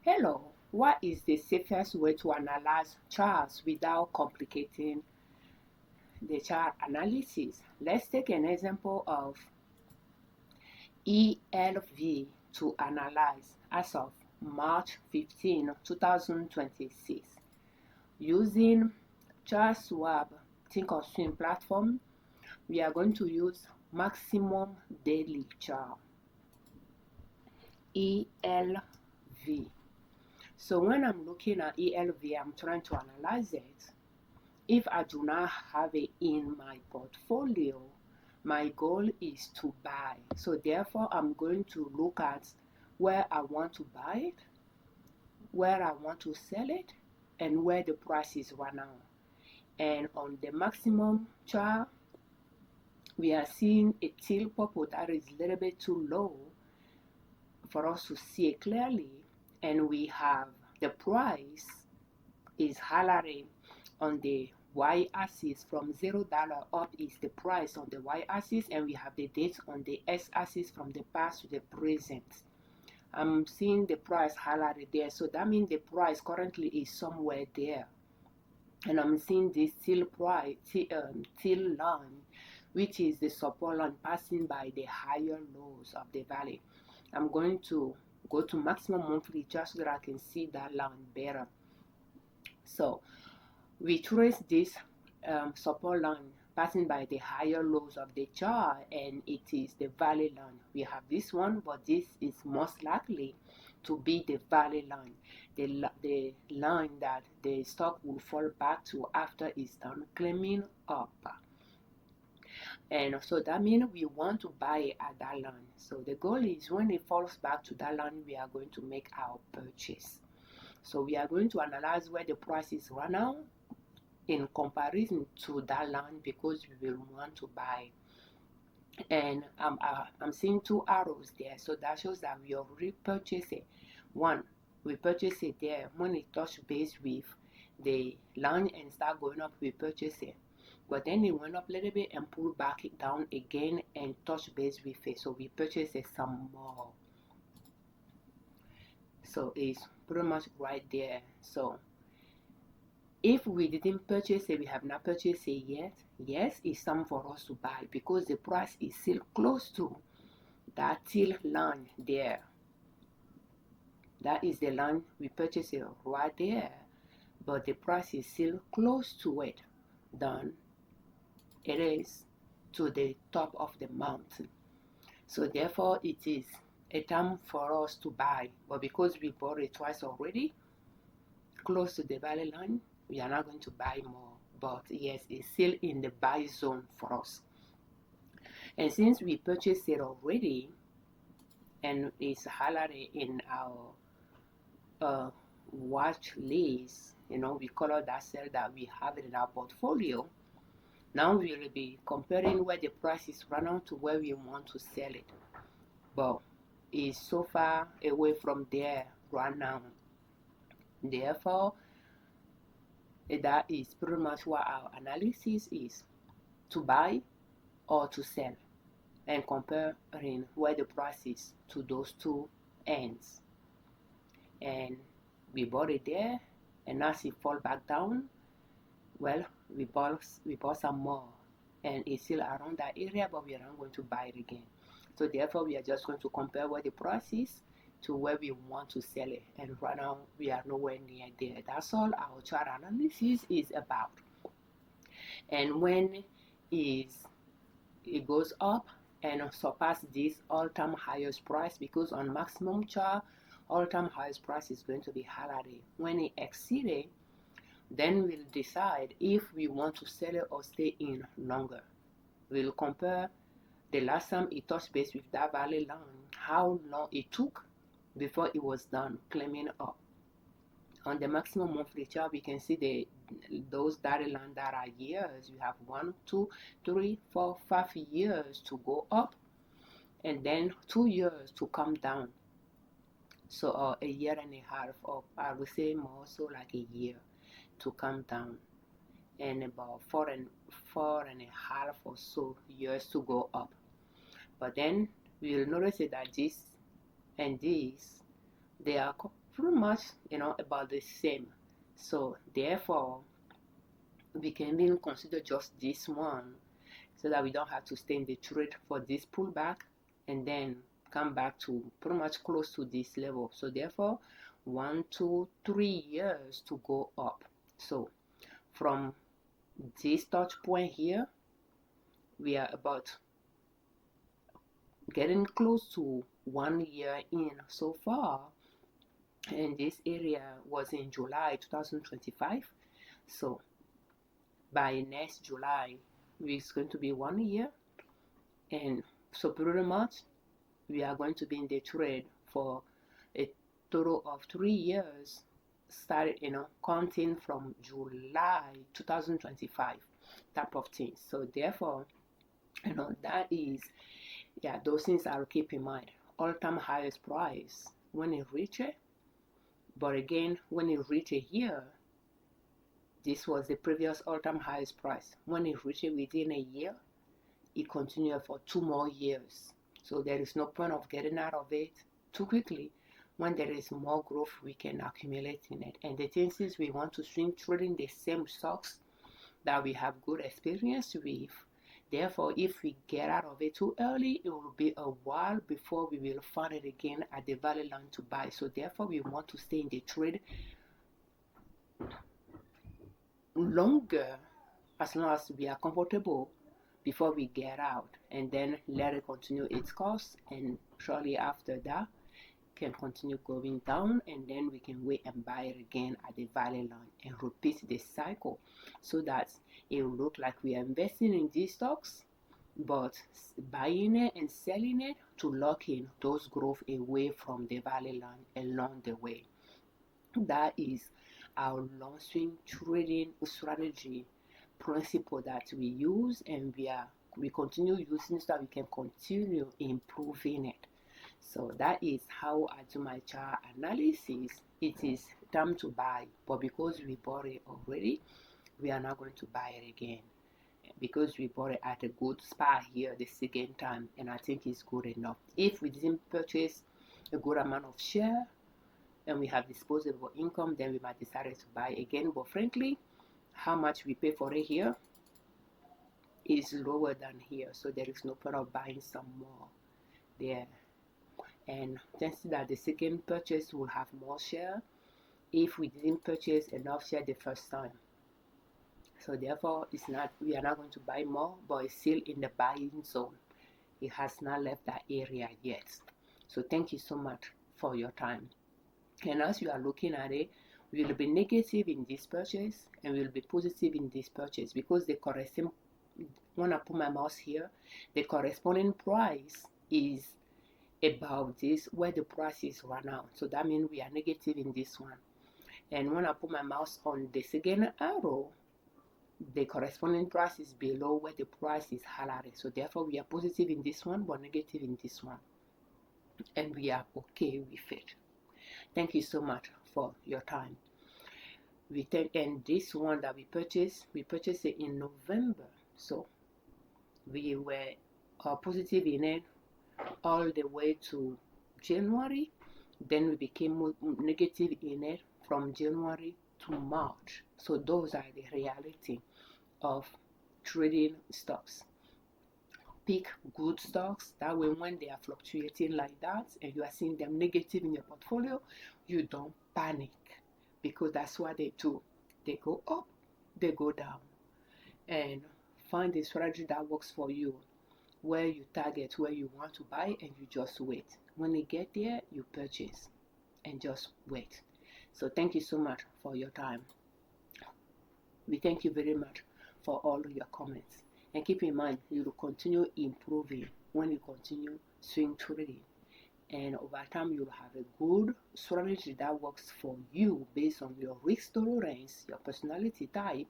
Hello, what is the safest way to analyze charts without complicating the chart analysis? Let's take an example of ELV to analyze as of March 15, 2026. Using ChartSwap Thinkorswim platform, we are going to use maximum daily chart, ELV. So when I'm looking at ELV, I'm trying to analyze it. If I do not have it in my portfolio, my goal is to buy. So therefore, I'm going to look at where I want to buy it, where I want to sell it, and where the price is right now. And on the maximum chart, we are seeing a teal purple that is a little bit too low for us to see it clearly. And we have the price is highlighting on the y-axis from $0 up is the price on the y-axis, and we have the date on the x-axis from the past to the present. I'm seeing the price highlighted there, so that means the price currently is somewhere there. And I'm seeing this teal line, which is the support line passing by the higher lows of the valley. I'm going to go to maximum monthly just so that I can see that line better. So we trace this support line passing by the higher lows of the chart, and it is the valley line. We have this one, but this is most likely to be the valley line, the line that the stock will fall back to after it's done climbing up. And so that means we want to buy at that line. So the goal is when it falls back to that line, we are going to make our purchase. So we are going to analyze where the price is right now in comparison to that line, because we will want to buy. And I'm seeing two arrows there, so that shows that we already purchased it. One, we purchased it there. When it touched base with the line and start going up, we purchased it. But then it went up a little bit and pulled back it down again and touched base with it, so we purchased it some more. So it's pretty much right there. So if we didn't purchase it, we have not purchased it yet, yes, it's time for us to buy, because the price is still close to that teal line there. That is the line we purchased it right there, but the price is still close to it than it is to the top of the mountain. So therefore it is a time for us to buy. But because we bought it twice already close to the valley line, we are not going to buy more. But yes, it's still in the buy zone for us. And since we purchased it already and it's highlighted in our watch list, we color that cell that we have it in our portfolio. Now we will be comparing where the price is right now to where we want to sell it. But it's so far away from there right now. Therefore, that is pretty much what our analysis is: to buy or to sell, and comparing where the price is to those two ends. And we bought it there, and as it fall back down, well, we bought some more, and it's still around that area, but we are not going to buy it again. So therefore, we are just going to compare where the price is to where we want to sell it, and right now we are nowhere near there. That's all our chart analysis is about. And when it goes up and surpass this all-time highest price, because on maximum chart all-time highest price is going to be highlighted. When it exceeds it, then we'll decide if we want to sell it or stay in longer. We'll compare the last time it touched base with that valley line, how long it took before it was done climbing up. On the maximum monthly chart, we can see those dotted lines that are years. We have 1, 2, 3, 4, 5 years to go up, and then 2 years to come down. So a year and a half, or I would say more so like a year to come down, and about four and a half or so years to go up. But then we will notice that this and this, they are pretty much, about the same. So therefore, we can even consider just this one so that we don't have to stay in the trade for this pullback and then come back to pretty much close to this level. So therefore, 1, 2, 3 years to go up. So from this touch point here, we are about getting close to 1 year in so far, and this area was in July 2025. So by next July it's going to be 1 year, and so pretty much we are going to be in the trade for a total of 3 years, started counting from July 2025 type of things. So therefore, that is, those things I'll keep in mind. All-time highest price when it reaches, but again, when it reaches here, this was the previous all-time highest price. When it reaches within a year, it continued for 2 more years. So there is no point of getting out of it too quickly. When there is more growth, we can accumulate in it. And the thing is, we want to swing trading the same stocks that we have good experience with. Therefore, if we get out of it too early, it will be a while before we will find it again at the value line to buy. So therefore, we want to stay in the trade longer, as long as we are comfortable, before we get out, and then let it continue its course, and shortly after that can continue going down, and then we can wait and buy it again at the value line and repeat the cycle, so that it will look like we are investing in these stocks but buying it and selling it to lock in those growth away from the value line along the way. That is our long swing trading strategy principle that we use, and we continue using so that we can continue improving it. So that is how I do my chart analysis. It is time to buy, but because we bought it already, we are not going to buy it again, because we bought it at a good spot here the second time, and I think it's good enough. If we didn't purchase a good amount of share and we have disposable income, then we might decide to buy again. But frankly, how much we pay for it here is lower than here, so there is no point of buying some more there. And thanks to that, the second purchase will have more share if we didn't purchase enough share the first time. So therefore, we are not going to buy more, but it's still in the buying zone. It has not left that area yet. So thank you so much for your time. And as you are looking at it, we will be negative in this purchase and we will be positive in this purchase, because the corresponding, when I put my mouse here, the corresponding price is about this where the price is right now. So that means we are negative in this one. And when I put my mouse on the second arrow, the corresponding price is below where the price is highlighted. So therefore, we are positive in this one but negative in this one, and we are okay with it. Thank you so much for your time. And this one that we purchased it in November, so we were positive in it all the way to January. Then we became negative in it from January to March. So those are the reality of trading stocks. Pick good stocks, that way when they are fluctuating like that and you are seeing them negative in your portfolio, you don't panic, because that's what they do. They go up, they go down. And find a strategy that works for you, where you target where you want to buy and you just wait. When you get there, you purchase and just wait. So thank you so much for your time. We thank you very much for all your comments. And keep in mind, you will continue improving when you continue swing trading. And over time, you'll have a good strategy that works for you based on your risk tolerance, your personality type,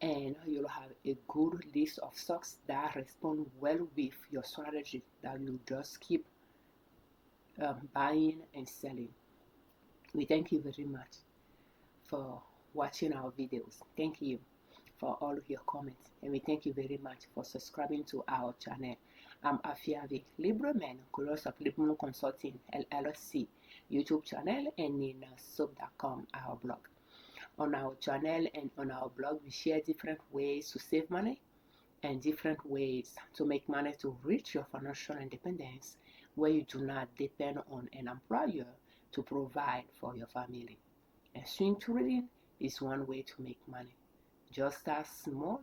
and you'll have a good list of stocks that respond well with your strategy that you just keep buying and selling. We thank you very much for watching our videos. Thank you for all of your comments, and we thank you very much for subscribing to our channel. I'm Afiavi Liberman, Course of Liberman Consulting, L.L.C. YouTube channel and in soap.com, our blog. On our channel and on our blog, we share different ways to save money and different ways to make money to reach your financial independence, where you do not depend on an employer to provide for your family. And swing trading is one way to make money. Just start small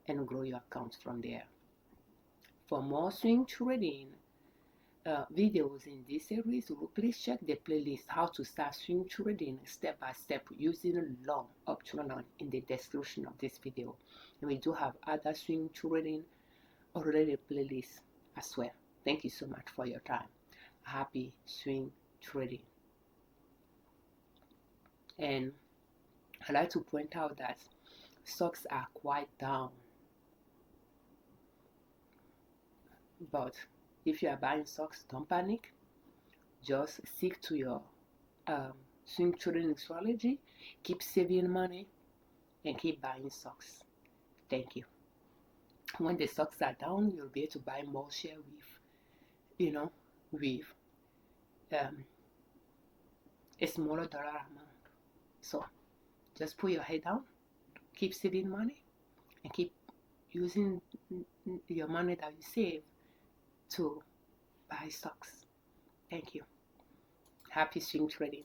and grow your accounts from there. For more swing trading videos in this series, please check the playlist How to Start Swing Trading Step by Step Using Long Uptrend in the description of this video. And we do have other swing trading related playlists as well. Thank you so much for your time. Happy swing trading. And I'd like to point out that stocks are quite down, but if you are buying stocks, don't panic. Just stick to your swing trading strategy. Keep saving money and keep buying stocks. Thank you. When the stocks are down, you'll be able to buy more share with a smaller dollar amount. So just put your head down, keep saving money, and keep using your money that you save to buy stocks. Thank you. Happy swing trading.